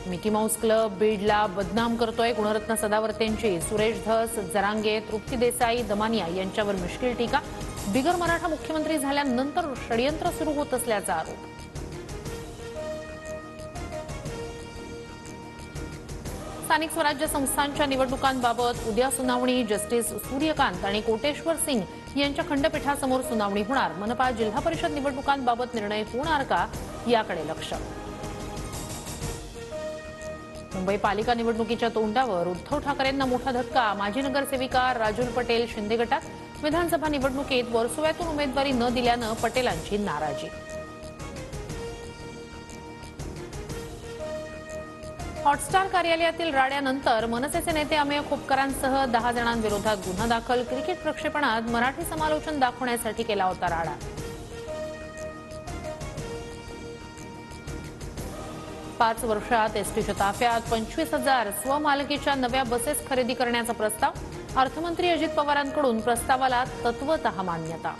Mickey Mouse club बीडला बदनाम करतोय. गुणरत्न सदावर्तेंची सुरेश धस, जरांगे, तृप्ती देसाई, दमानिया यांच्यावर मिश्किल टीका. बिगर मराठा मुख्यमंत्री झाल्यानंतर षडयंत्र सुरू होत असल्याचा आरोप. स्थानिक स्वराज्य संस्थांच्या निवडणुकांबाबत उद्या सुनावणी. जस्टिस सूर्यकांत आणि कोटेश्वर सिंग यांच्या खंडपीठासमोर सुनावणी होणार. मनपा जिल्हा परिषद निवडणुकांबाबत निर्णय होणार का याकडे लक्ष. मुंबई पालिका निवडणुकीच्या तोंडावर उद्धव ठाकरेंना मोठा धक्का. माजी नगरसेविका राजुल पटेल शिंदे गटात. विधानसभा निवडणुकीत वर्सोव्यातून उमेदवारी न दिल्यानं पटेलांची नाराजी. हॉटस्टार कार्यालयातील राड्यानंतर मनसेचे नेते अमेय खोपकरांसह 10 जणांविरोधात गुन्हा दाखल. क्रिकेट प्रक्षेपणात मराठी समालोचन दाखवण्यासाठी केला होता राडा. पाच वर्षात एसटीच्या ताफ्यात 25,000 स्वमालकीच्या नव्या बसेस खरेदी करण्याचा प्रस्ताव. अर्थमंत्री अजित पवारांकडून प्रस्तावाला तत्वतः मान्यता.